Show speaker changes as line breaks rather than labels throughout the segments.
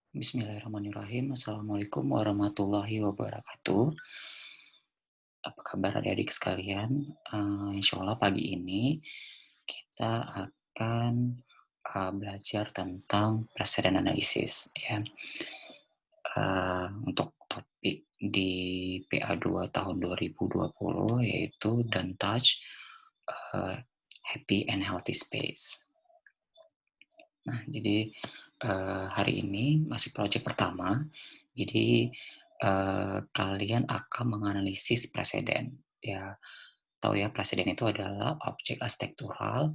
Bismillahirrahmanirrahim. Assalamualaikum warahmatullahi wabarakatuh. Apa kabar adik-adik sekalian? Insya Allah pagi ini kita akan belajar tentang presiden analysis, ya. Untuk topik di PA2 tahun 2020 yaitu Don't Touch Happy and Healthy Space. Nah, jadi hari ini masih proyek pertama. Jadi kalian akan menganalisis preseden. Ya, tahu ya, preseden itu adalah objek arsitektural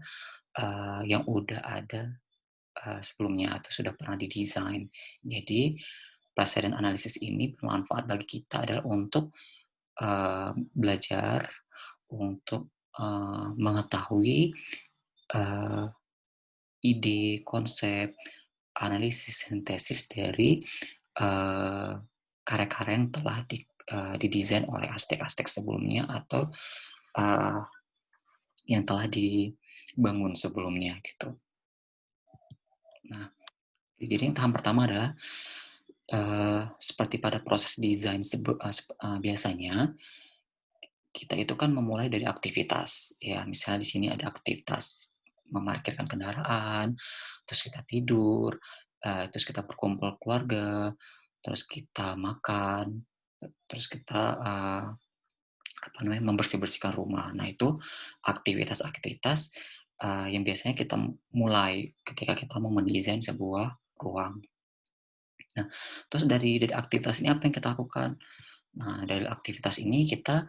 yang udah ada sebelumnya atau sudah pernah didesain. Jadi preseden analisis ini bermanfaat bagi kita adalah untuk belajar, untuk mengetahui ide, konsep, analisis, sintesis dari karya-karya yang telah didesain oleh arsitek-arsitek sebelumnya atau yang telah dibangun sebelumnya gitu. Nah, jadi yang tahap pertama adalah seperti pada proses desain biasanya kita itu kan memulai dari aktivitas, ya misalnya di sini ada aktivitas memarkirkan kendaraan, terus kita tidur, terus kita berkumpul keluarga, terus kita makan, terus kita membersih-bersihkan rumah. Nah itu aktivitas-aktivitas yang biasanya kita mulai ketika kita mau mendesain sebuah ruang. Nah, terus dari aktivitas ini apa yang kita lakukan? Nah, dari aktivitas ini kita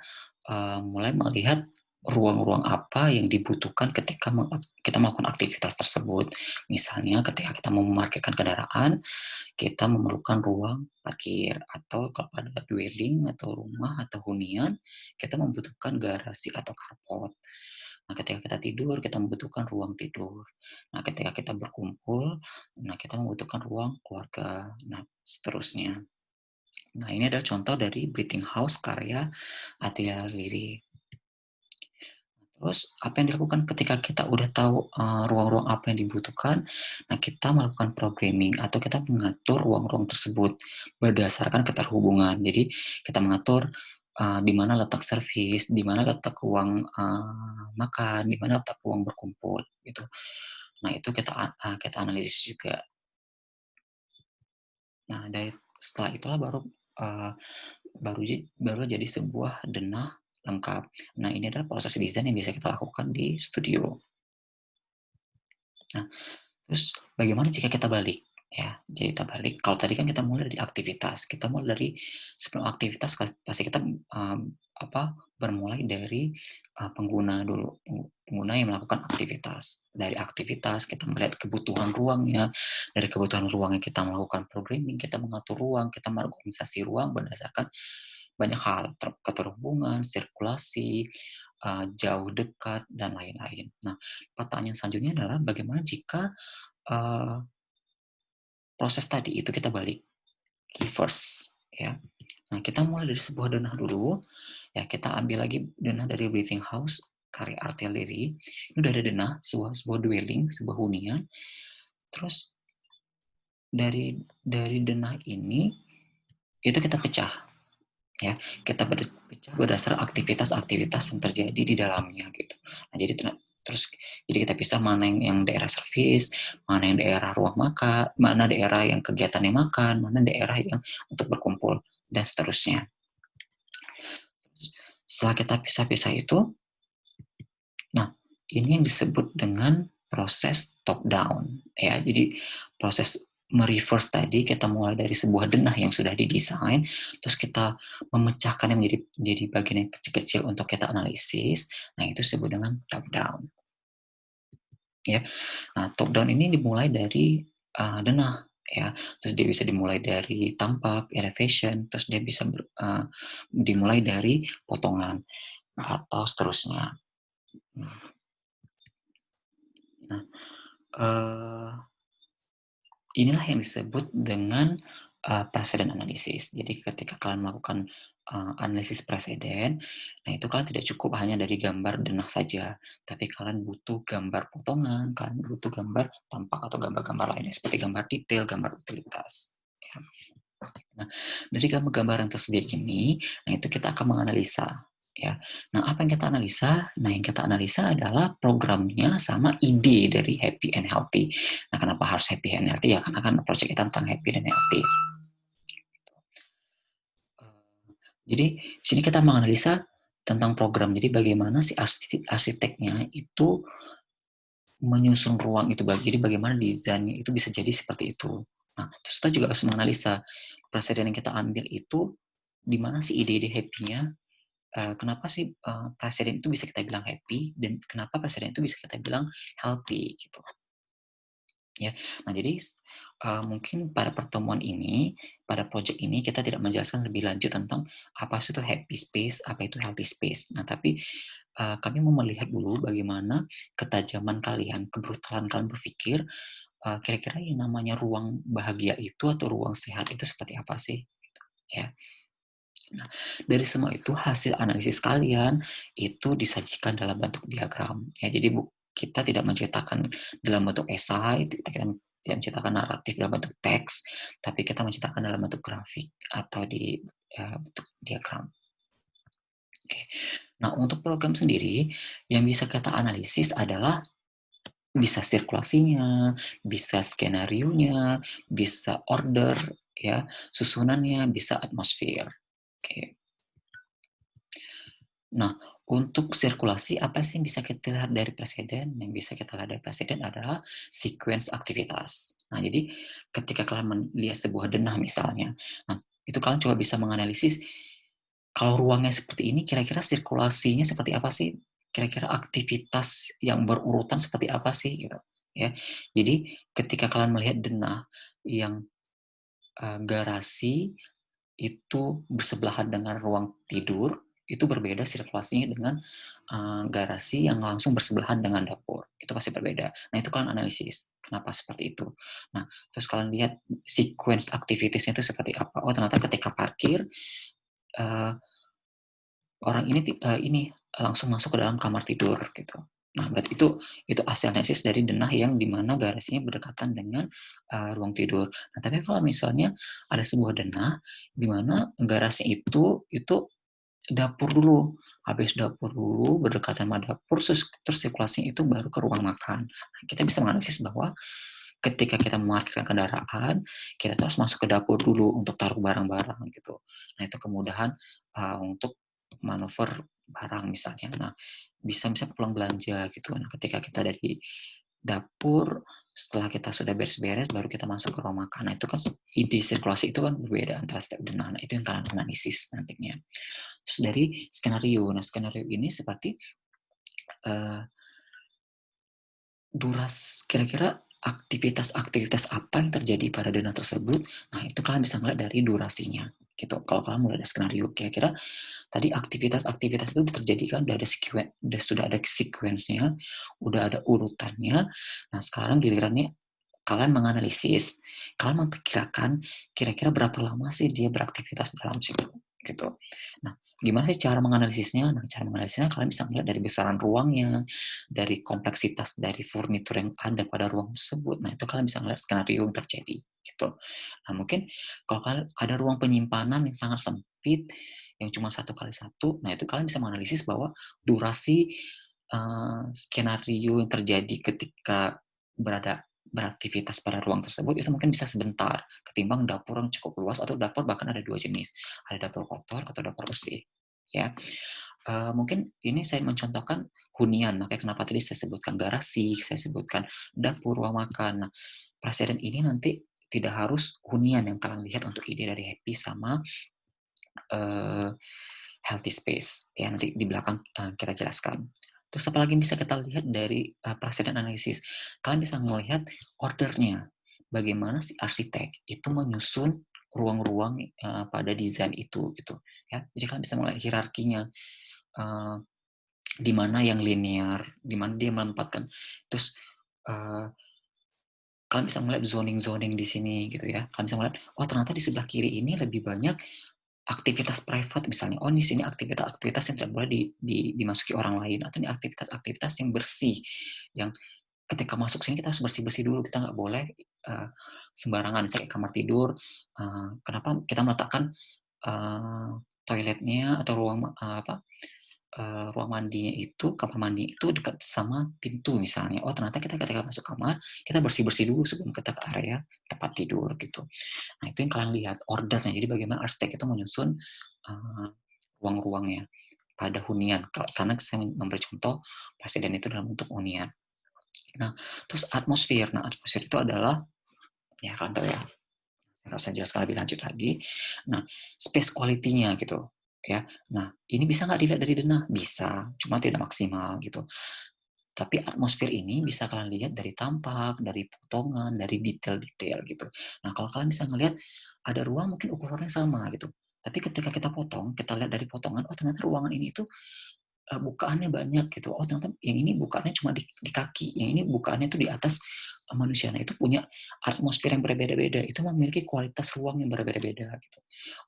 mulai melihat ruang-ruang apa yang dibutuhkan ketika kita melakukan aktivitas tersebut. Misalnya ketika kita mau memarkirkan kendaraan, kita memerlukan ruang parkir, atau kalau ada dwelling atau rumah atau hunian, kita membutuhkan garasi atau carport. Nah, ketika kita tidur, kita membutuhkan ruang tidur. Nah, ketika kita berkumpul, nah kita membutuhkan ruang keluarga. Nah, seterusnya. Nah, ini adalah contoh dari Breathing House karya Atila Liri. Terus apa yang dilakukan ketika kita udah tahu ruang-ruang apa yang dibutuhkan, nah kita melakukan programming atau kita mengatur ruang-ruang tersebut berdasarkan keterhubungan. Jadi kita mengatur di mana letak servis, di mana letak ruang makan, di mana letak ruang berkumpul, gitu. Nah itu kita analisis juga. Nah setelah itulah baru jadi sebuah denah lengkap. Nah, ini adalah proses desain yang biasa kita lakukan di studio. Nah, terus bagaimana jika kita balik? Ya, jadi kita balik. Kalau tadi kan kita mulai dari aktivitas, kita mulai dari sebelum aktivitas pasti kita bermulai dari pengguna dulu, pengguna yang melakukan aktivitas. Dari aktivitas kita melihat kebutuhan ruangnya, dari kebutuhan ruangnya kita melakukan programming, kita mengatur ruang, kita mengorganisasi ruang berdasarkan banyak hal, keterhubungan, sirkulasi, jauh, dekat, dan lain-lain. Nah, pertanyaan selanjutnya adalah bagaimana jika proses tadi itu kita balik, reverse, ya. Nah, kita mulai dari sebuah denah dulu, ya kita ambil lagi denah dari Breathing House karya Artillery. Ini udah ada denah, sebuah dwelling, sebuah hunian. Terus dari denah ini itu kita pecah, ya kita pecah berdasar aktivitas-aktivitas yang terjadi di dalamnya gitu. Nah, jadi kita pisah mana yang daerah servis, mana yang daerah ruang makan, mana daerah yang kegiatannya makan, mana daerah yang untuk berkumpul, dan seterusnya. Setelah kita pisah-pisah itu, nah ini yang disebut dengan proses top down, ya. Jadi proses mereverse tadi kita mulai dari sebuah denah yang sudah didesain, terus kita memecahkannya menjadi bagian yang kecil-kecil untuk kita analisis. Nah, itu disebut dengan top down. Ya. Nah, top down ini dimulai dari denah, ya. Terus dia bisa dimulai dari tampak, elevation, terus dia bisa dimulai dari potongan atau seterusnya. Nah, inilah yang disebut dengan preseden analisis. Jadi ketika kalian melakukan analisis preseden, nah itu kalian tidak cukup hanya dari gambar denah saja, tapi kalian butuh gambar potongan, kalian butuh gambar tampak atau gambar-gambar lainnya seperti gambar detail, gambar utilitas. Nah, dari gambaran tersendiri ini, nah itu kita akan menganalisa, ya. Nah, apa yang kita analisa? Nah, yang kita analisa adalah programnya sama ide dari happy and healthy. Nah, kenapa harus happy and healthy? Ya, karena kan project kita tentang happy dan healthy. Jadi, sini kita menganalisa tentang program. Jadi, bagaimana si arsiteknya itu menyusun ruang itu, jadi bagaimana desainnya itu bisa jadi seperti itu. Nah, terus kita juga harus menganalisa presiden yang kita ambil itu di mana sih ide-ide happy-nya, kenapa sih, presiden itu bisa kita bilang happy dan kenapa presiden itu bisa kita bilang healthy gitu, ya. Nah, jadi mungkin pada pertemuan ini, pada project ini kita tidak menjelaskan lebih lanjut tentang apa sih itu happy space, apa itu healthy space. Nah, tapi, kami mau melihat dulu bagaimana ketajaman kalian, kebrutalan kalian berpikir, kira-kira yang namanya ruang bahagia itu atau ruang sehat itu seperti apa sih? Gitu, ya. Nah, dari semua itu hasil analisis kalian itu disajikan dalam bentuk diagram. Ya, jadi kita tidak menceritakan dalam bentuk esai, kita tidak menceritakan naratif dalam bentuk teks, tapi kita menceritakan dalam bentuk grafik atau di bentuk diagram. Oke. Nah, untuk program sendiri yang bisa kita analisis adalah bisa sirkulasinya, bisa skenarionya, bisa order, ya, susunannya, bisa atmosfer. Oke. Nah, untuk sirkulasi, apa sih yang bisa kita lihat dari presiden? Yang bisa kita lihat dari presiden adalah sequence aktivitas. Nah, jadi ketika kalian melihat sebuah denah misalnya, nah, itu kalian coba bisa menganalisis, kalau ruangnya seperti ini, kira-kira sirkulasinya seperti apa sih? Kira-kira aktivitas yang berurutan seperti apa sih? Gitu, ya. Jadi ketika kalian melihat denah yang garasi itu bersebelahan dengan ruang tidur, itu berbeda sirkulasinya dengan, garasi yang langsung bersebelahan dengan dapur, itu pasti berbeda. Nah, itu kalian analisis, kenapa seperti itu. Nah, terus kalian lihat sequence activities-nya itu seperti apa, oh ternyata ketika parkir, eee, orang ini langsung masuk ke dalam kamar tidur, gitu. Nah, berarti itu hasil analisis dari denah yang di mana garasinya berdekatan dengan, ruang tidur. Nah, tapi kalau misalnya ada sebuah denah di mana garasi itu dapur dulu, habis dapur dulu, berdekatan sama dapur, terus sirkulasinya itu baru ke ruang makan. Nah, kita bisa menganalisis bahwa ketika kita memarkirkan kendaraan, kita tuh harus masuk ke dapur dulu untuk taruh barang-barang gitu. Nah, itu kemudahan, untuk manuver barang misalnya. Nah, bisa pulang belanja gitu. Nah, ketika kita dari dapur, setelah kita sudah beres-beres, baru kita masuk ke ruang makan. Nah, itu kan ide sirkulasi itu kan berbeda antara setiap denah. Nah, itu yang kalian analisis nantinya. Terus dari skenario. Nah, skenario ini seperti, eee, kira-kira aktivitas-aktivitas apa yang terjadi pada dana tersebut. Nah, itu kalian bisa melihat dari durasinya, gitu. Kalau kalian mulai dari skenario, kira-kira tadi aktivitas-aktivitas itu terjadi kan sudah ada sequence-nya, udah ada urutannya. Nah, sekarang gilirannya kalian menganalisis, kalian memperkirakan kira-kira berapa lama sih dia beraktivitas dalam situ, gitu. Nah, gimana sih cara menganalisisnya? Nah, cara menganalisisnya kalian bisa melihat dari besaran ruangnya, dari kompleksitas dari furnitur yang ada pada ruang tersebut. Nah, itu kalian bisa melihat skenario yang terjadi, gitu. Nah, mungkin kalau kalian ada ruang penyimpanan yang sangat sempit, yang cuma 1 kali 1, nah itu kalian bisa menganalisis bahwa durasi, skenario yang terjadi ketika beraktivitas pada ruang tersebut itu mungkin bisa sebentar, ketimbang dapur yang cukup luas atau dapur bahkan ada 2 jenis, ada dapur kotor atau dapur bersih, ya. Mungkin ini saya mencontohkan hunian, makanya kenapa tadi saya sebutkan garasi, saya sebutkan dapur, ruang makan. Nah, presiden ini nanti tidak harus hunian yang kalian lihat untuk ide dari Happy sama, eee, healthy space, ya nanti di belakang, kita jelaskan. Terus apalagi yang bisa kita lihat dari, presiden analisis, kalian bisa melihat ordernya, bagaimana si arsitek itu menyusun ruang-ruang, pada desain itu, gitu, ya. Jadi kalian bisa melihat hierarkinya, eee, di mana yang linear, di mana dia menempatkan. Terus, eee, kalian bisa melihat zoning-zoning di sini, gitu ya. Kalian bisa melihat, oh ternyata di sebelah kiri ini lebih banyak aktivitas private misalnya, oh di sini aktivitas-aktivitas yang tidak boleh dimasuki orang lain, atau ini aktivitas-aktivitas yang bersih, yang ketika masuk sini kita harus bersih-bersih dulu, kita nggak boleh, sembarangan, misalnya kamar tidur, kenapa kita meletakkan toiletnya atau ruang mandinya itu, kamar mandi itu dekat sama pintu misalnya. Oh ternyata kita ketika masuk kamar, kita bersih-bersih dulu sebelum kita ke area tempat tidur gitu. Nah itu yang kalian lihat ordernya. Jadi bagaimana arsitek itu menyusun ruang-ruangnya pada hunian. Karena saya memberi contoh presiden itu dalam bentuk hunian. Nah terus atmosfer. Nah atmosfer itu adalah ya kalian tahu ya. Nggak usah jelaskan lebih lanjut lagi. Nah, space quality-nya gitu ya. Nah, ini bisa nggak dilihat dari denah? Bisa, cuma tidak maksimal gitu. Tapi atmosfer ini bisa kalian lihat dari tampak, dari potongan, dari detail-detail gitu. Nah, kalau kalian bisa ngelihat ada ruang mungkin ukurannya sama gitu. Tapi ketika kita potong, kita lihat dari potongan, oh ternyata ruangan ini itu bukaannya banyak gitu. Oh ternyata yang ini bukaannya cuma di kaki, yang ini bukaannya itu di atas manusia. Nah itu punya atmosfer yang berbeda-beda. Itu memiliki kualitas ruang yang berbeda-beda gitu.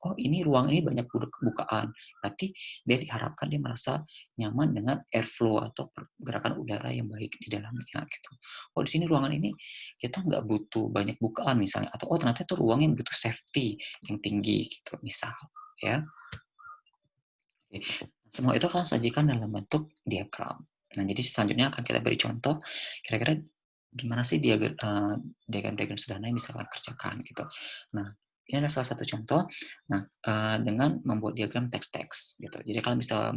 Oh ini ruang ini banyak bukaan. Berarti dia diharapkan dia merasa nyaman dengan airflow atau pergerakan udara yang baik di dalamnya gitu. Oh di sini ruangan ini kita nggak butuh banyak bukaan misalnya. Atau oh ternyata itu ruang yang butuh safety yang tinggi gitu misal ya. Semua itu akan sajikan dalam bentuk diagram. Nah, jadi selanjutnya akan kita beri contoh, kira-kira gimana sih diagram-diagram sederhana yang bisa kalian kerjakan gitu. Nah, ini adalah salah satu contoh. Nah, dengan membuat diagram teks-teks gitu. Jadi kalian bisa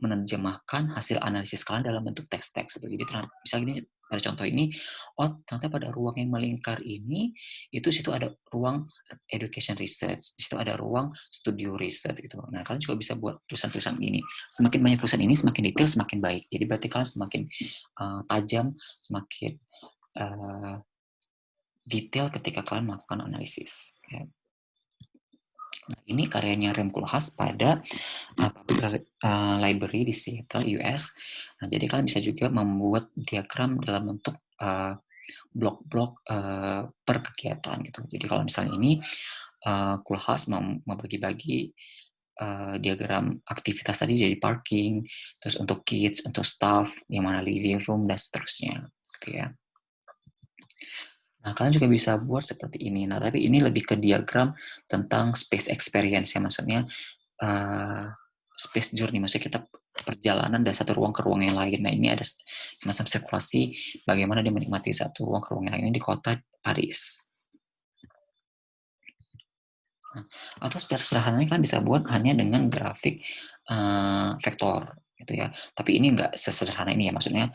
menerjemahkan hasil analisis kalian dalam bentuk teks-teks gitu. Jadi misalnya gini pada contoh ini, oh ternyata pada ruang yang melingkar ini itu situ ada ruang education research, situ ada ruang studio research gitu. Nah, kalian juga bisa buat tulisan-tulisan ini. Semakin banyak tulisan ini, semakin detail, semakin baik. Jadi berarti kalian semakin tajam, semakin detail ketika kalian melakukan analisis. Ya. Nah, ini karyanya Rem Koolhaas pada library di Seattle, US. Nah, jadi kalian bisa juga membuat diagram dalam bentuk blok-blok per kegiatan gitu. Jadi kalau misalnya ini Koolhaas membagi-bagi diagram aktivitas tadi jadi parking, terus untuk kids, untuk staff, yang mana living room dan seterusnya, gitu ya. Nah, kalian juga bisa buat seperti ini. Nah, tapi ini lebih ke diagram tentang space experience ya, maksudnya space journey, maksudnya kita perjalanan dari satu ruang ke ruang yang lain. Nah, ini ada semacam sirkulasi bagaimana dia menikmati satu ruang ke ruang yang lain ini di kota Paris. Nah, atau secara sederhananya kan bisa buat hanya dengan grafik vektor gitu ya. Tapi ini nggak sesederhana ini ya, maksudnya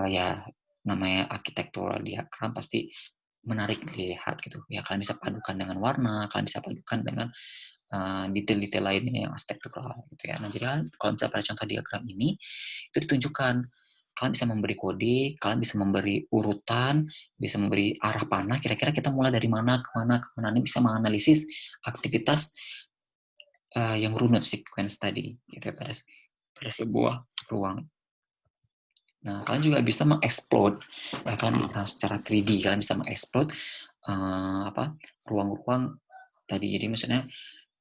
ya namanya arsitektural diagram pasti menarik dilihat gitu ya. Kalian bisa padukan dengan warna, kalian bisa padukan dengan detail-detail lainnya yang arsitektural gitu ya. Nah jadi kalau misalnya pada contoh diagram ini itu ditunjukkan kalian bisa memberi kode, kalian bisa memberi urutan, bisa memberi arah panah, kira-kira kita mulai dari mana ke mana ke mana. Ini bisa menganalisis aktivitas yang runut sequence tadi gitu ya, pada sebuah ruang. Nah, kalian juga bisa mengeksplod ya kan secara 3D kalian bisa mengeksplod ruang-ruang tadi. Jadi maksudnya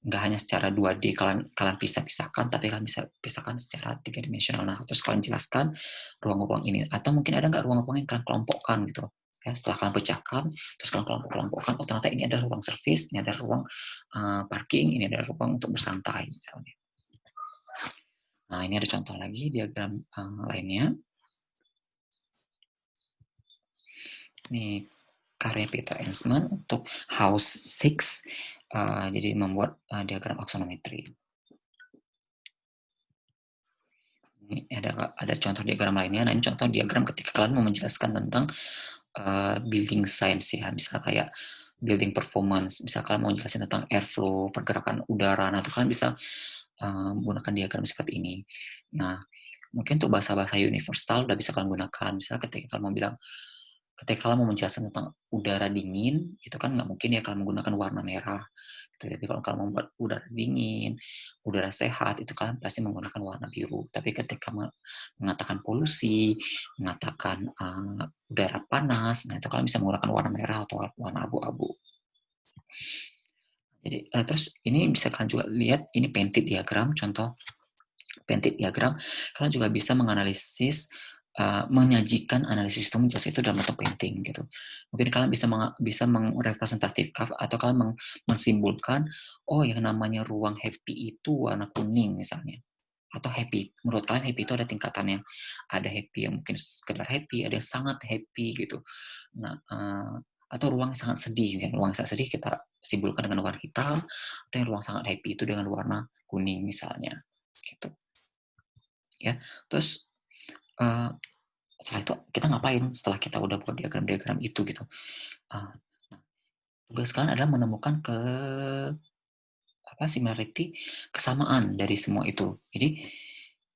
nggak hanya secara 2D kalian pisahkan, tapi kalian bisa pisahkan secara 3 dimensional. Nah, terus kalian jelaskan ruang-ruang ini. Atau mungkin ada nggak ruang-ruang yang kalian kelompokkan gitu. Ya, setelah kalian pecahkan, terus kalian kelompok-kelompokkan, oh ternyata ini ada ruang service, ini ada ruang parking, ini ada ruang untuk bersantai misalnya. Nah, ini ada contoh lagi diagram lainnya. Ini karya Peter Ensman untuk House 6, jadi membuat diagram aksonometri. Ini ada contoh diagram lainnya. Nah, ini contoh diagram ketika kalian mau menjelaskan tentang building science ya, misalnya kayak building performance, misalkan mau jelasin tentang airflow, pergerakan udara, nah itu kalian bisa menggunakan diagram seperti ini. Nah, mungkin untuk bahasa-bahasa universal udah bisa kalian gunakan. Misalnya ketika kalian mau bilang, ketika kalian mau menjelaskan tentang udara dingin, itu kan nggak mungkin ya kalian menggunakan warna merah. Tapi kalau kalian membuat udara dingin, udara sehat, itu kalian pasti menggunakan warna biru. Tapi ketika mengatakan polusi, mengatakan udara panas, nah itu kalian bisa menggunakan warna merah atau warna abu-abu. Jadi terus ini bisa kalian juga lihat, ini painted diagram, contoh painted diagram. Kalian juga bisa menganalisis menyajikan analisis itu menjelaskan itu dalam bentuk painting gitu. Mungkin kalian bisa merepresentatifkan atau kalian mensimbolkan, oh yang namanya ruang happy itu warna kuning misalnya. Atau happy, menurut kalian happy itu ada tingkatannya. Ada happy yang mungkin sekedar happy, ada yang sangat happy gitu. Nah, atau ruang yang sangat sedih, ya. Ruang yang sangat sedih kita simbolkan dengan warna hitam, atau yang ruang sangat happy itu dengan warna kuning misalnya, gitu. Ya, terus uh, setelah itu kita ngapain setelah kita udah buat diagram-diagram itu gitu. Nah, tugas kalian adalah menemukan similarity, kesamaan dari semua itu. Jadi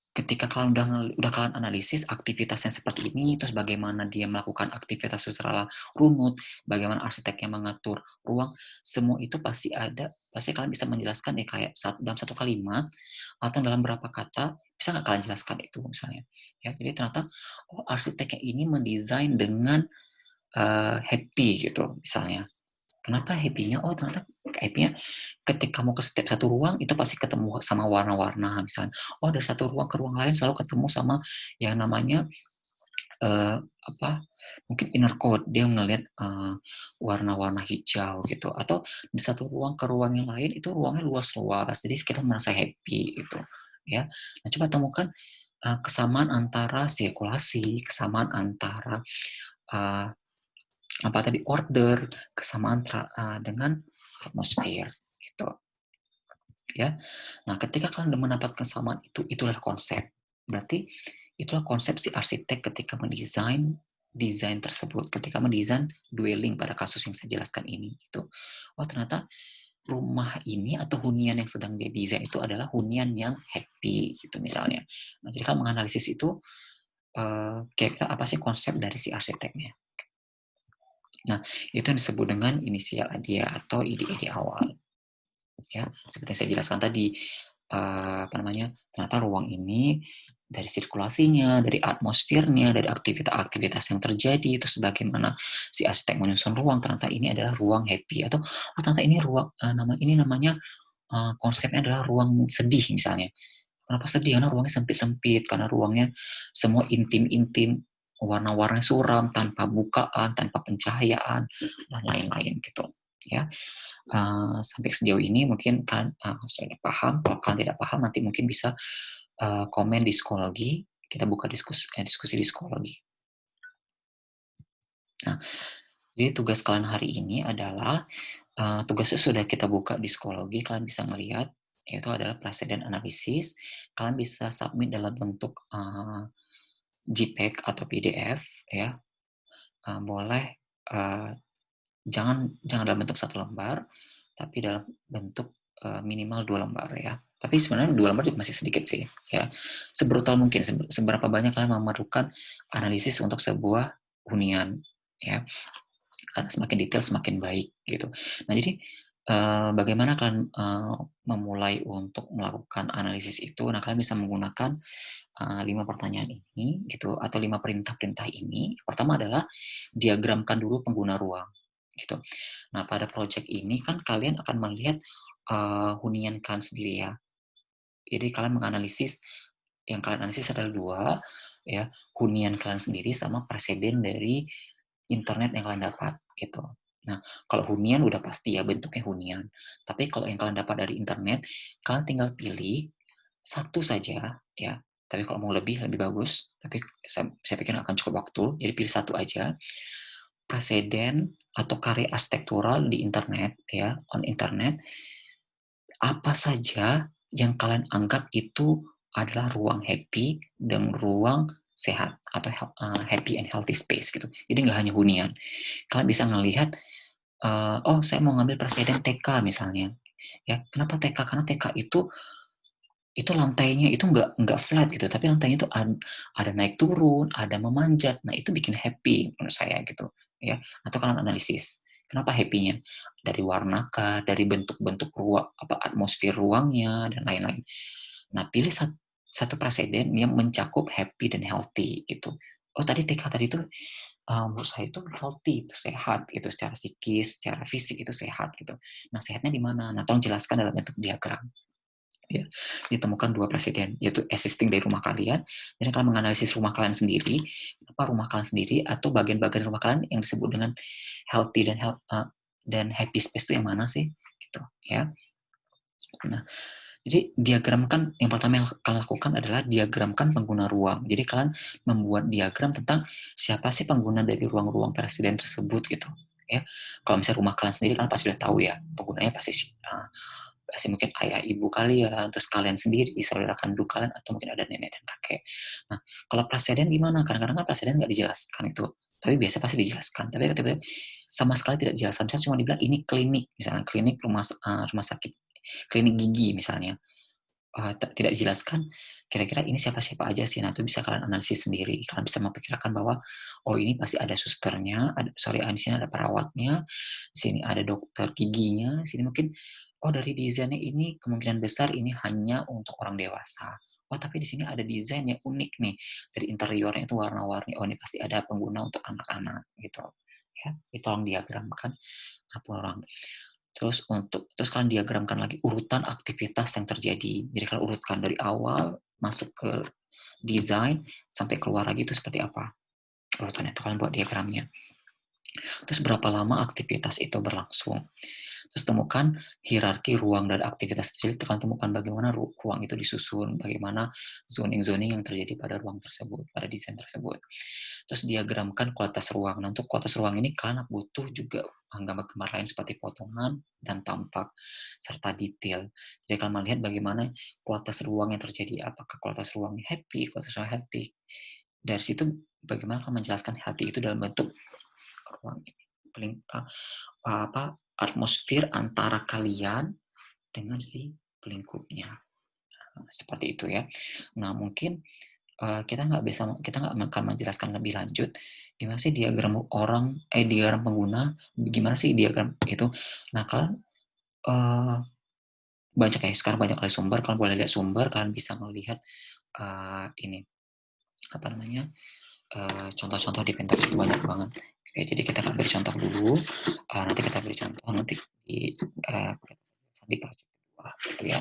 ketika kalian udah kalian analisis aktivitasnya seperti ini, terus bagaimana dia melakukan aktivitas secara runut, bagaimana arsiteknya mengatur ruang, semua itu pasti kalian bisa menjelaskan ya kayak dalam satu kalimat atau dalam berapa kata, bisa nggak kalian jelaskan itu misalnya. Ya, jadi ternyata arsiteknya ini mendesain dengan happy gitu misalnya. Kenapa happy-nya? Oh ternyata happy-nya ketika mau ke setiap satu ruang itu pasti ketemu sama warna-warna misalnya. Oh dari satu ruang ke ruang lain selalu ketemu sama yang namanya mungkin inner code dia ngelihat warna-warna hijau gitu atau di satu ruang ke ruang yang lain itu ruangnya luas-luas jadi kita merasa happy gitu ya. Nah coba temukan kesamaan antara sirkulasi, kesamaan antara uh, order, kesamaan dengan atmosfer gitu ya. Nah, ketika kalian mendapat kesamaan itulah konsep. Berarti itulah konsep si arsitek ketika mendesain desain tersebut, ketika mendesain dwelling pada kasus yang saya jelaskan ini gitu. Oh, ternyata rumah ini atau hunian yang sedang dia desain itu adalah hunian yang happy gitu misalnya. Nah, jadi kalian menganalisis itu kira-kira apa sih konsep dari si arsiteknya. Nah, itu yang disebut dengan inisial idea atau ide-ide awal. Ya, seperti yang saya jelaskan tadi, ternyata ruang ini dari sirkulasinya, dari atmosfernya, dari aktivitas-aktivitas yang terjadi, itu sebagaimana si arsitek menyusun ruang, ternyata ini adalah ruang happy atau ternyata ini namanya konsepnya adalah ruang sedih misalnya. Kenapa sedih? Karena ruangnya sempit-sempit, karena ruangnya semua intim-intim, warna-warna suram, tanpa bukaan, tanpa pencahayaan, dan lain-lain gitu. Ya, sampai sejauh ini mungkin kan sudah paham. Kalau kalian tidak paham, nanti mungkin bisa komen di psikologi. Kita buka diskusi di psikologi. Nah, jadi tugas kalian hari ini adalah tugasnya sudah kita buka di psikologi. Kalian bisa melihat yaitu adalah presiden analisis. Kalian bisa submit dalam bentuk JPEG atau PDF ya. Boleh jangan dalam bentuk satu lembar, tapi dalam bentuk minimal 2 lembar ya. Tapi sebenarnya 2 lembar juga masih sedikit sih ya. Sebrutal mungkin, seberapa banyak kalian memerlukan analisis untuk sebuah hunian ya. Karena semakin detail semakin baik gitu. Nah jadi bagaimana kalian memulai untuk melakukan analisis itu? Nah kalian bisa menggunakan 5 pertanyaan ini gitu atau 5 perintah-perintah ini. Pertama adalah diagramkan dulu pengguna ruang gitu. Nah, pada project ini kan kalian akan melihat hunian kalian sendiri ya. Jadi kalian menganalisis yang kalian analisis adalah 2 ya, hunian kalian sendiri sama preseden dari internet yang kalian dapat gitu. Nah, kalau hunian udah pasti ya bentuknya hunian. Tapi kalau yang kalian dapat dari internet, kalian tinggal pilih satu saja ya. Tapi kalau mau lebih bagus. Tapi saya pikir akan cukup waktu. Jadi pilih satu aja. Preseden atau karya arsitektural di internet ya, on internet. Apa saja yang kalian anggap itu adalah ruang happy dan ruang sehat atau happy and healthy space gitu. Jadi nggak hanya hunian. Kalian bisa ngelihat, oh saya mau ngambil presiden TK misalnya. Ya, kenapa TK? Karena TK itu lantainya itu nggak flat gitu, tapi lantainya itu ada naik turun, ada memanjat. Nah, itu bikin happy menurut saya gitu, ya. Atau kalian analisis, kenapa happy-nya? Dari warna kah, dari bentuk-bentuk ruang, atmosfer ruangnya dan lain-lain. Nah, pilih satu preseden yang mencakup happy dan healthy gitu. Oh, tadi TK tadi itu menurut saya itu healthy, itu sehat itu secara psikis, secara fisik itu sehat gitu. Nah, sehatnya di mana? Nah, tolong jelaskan dalam bentuk diagram. Ya, ditemukan 2 presiden, yaitu existing dari rumah kalian, dan kalian menganalisis rumah kalian sendiri, apa rumah kalian sendiri atau bagian-bagian rumah kalian yang disebut dengan healthy dan happy space itu yang mana sih, gitu, ya. Nah, jadi diagramkan yang pertama yang kalian lakukan adalah diagramkan pengguna ruang. Jadi kalian membuat diagram tentang siapa sih pengguna dari ruang-ruang presiden tersebut gitu, ya. Kalau misalnya rumah kalian sendiri kalian pasti udah tahu ya, penggunanya pasti mungkin ayah ibu kalian, terus kalian sendiri, saudara kandung kalian, atau mungkin ada nenek dan kakek. Nah, kalau presiden gimana? Kadang-kadang kan presiden nggak dijelaskan itu, tapi biasa pasti dijelaskan. Tapi tiba-tiba sama sekali tidak dijelaskan. Misalnya cuma dibilang ini klinik, misalnya klinik rumah sakit, klinik gigi misalnya. Tidak dijelaskan kira-kira ini siapa-siapa aja sih. Nah, itu bisa kalian analisis sendiri. Kalian bisa memperkirakan bahwa, oh ini pasti ada susternya, di sini ada perawatnya, di sini ada dokter giginya, di sini mungkin, oh dari desainnya ini kemungkinan besar ini hanya untuk orang dewasa. Oh tapi di sini ada desain yang unik nih, dari interiornya itu warna-warni, oh ini pasti ada pengguna untuk anak-anak gitu. Ya, itu tolong diagramkan apa orang. Terus kalian diagramkan lagi urutan aktivitas yang terjadi. Jadi kalian urutkan dari awal, masuk ke desain, sampai keluar lagi itu seperti apa urutannya, itu kalian buat diagramnya. Terus berapa lama aktivitas itu berlangsung. Terus temukan hierarki ruang dan aktivitas. Jadi kalian temukan bagaimana ruang itu disusun, bagaimana zoning-zoning yang terjadi pada ruang tersebut, pada desain tersebut. Terus diagramkan kualitas ruang. Nah, untuk kualitas ruang ini kalian butuh juga gambar-gambar lain seperti potongan dan tampak, serta detail. Jadi kalian melihat bagaimana kualitas ruang yang terjadi, apakah kualitas ruangnya happy, kualitas ruang hectic. Dari situ bagaimana kalian menjelaskan hati itu dalam bentuk ruang ini. Atmosfer antara kalian dengan si pelingkupnya. Seperti itu ya. Nah, mungkin kita nggak akan menjelaskan lebih lanjut gimana sih diagram pengguna, gimana sih diagram itu. Nah, kalian banyak ya sekarang banyak kali sumber, kalian boleh lihat sumber, kalian bisa melihat ini apa namanya contoh-contoh di Pinterest itu banyak banget. Oke, jadi kita akan beri contoh dulu, nanti kita beri contoh nanti di project kedua gitu ya.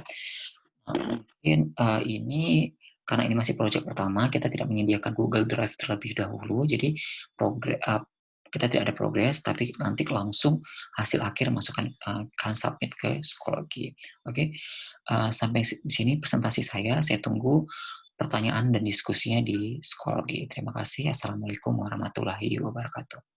Mungkin ini karena ini masih proyek pertama, kita tidak menyediakan Google Drive terlebih dahulu, jadi kita tidak ada progres, tapi nanti langsung hasil akhir masukkan kalian submit ke psikologi. Oke, sampai di sini presentasi saya tunggu pertanyaan dan diskusinya di psikologi. Terima kasih. Assalamualaikum warahmatullahi wabarakatuh.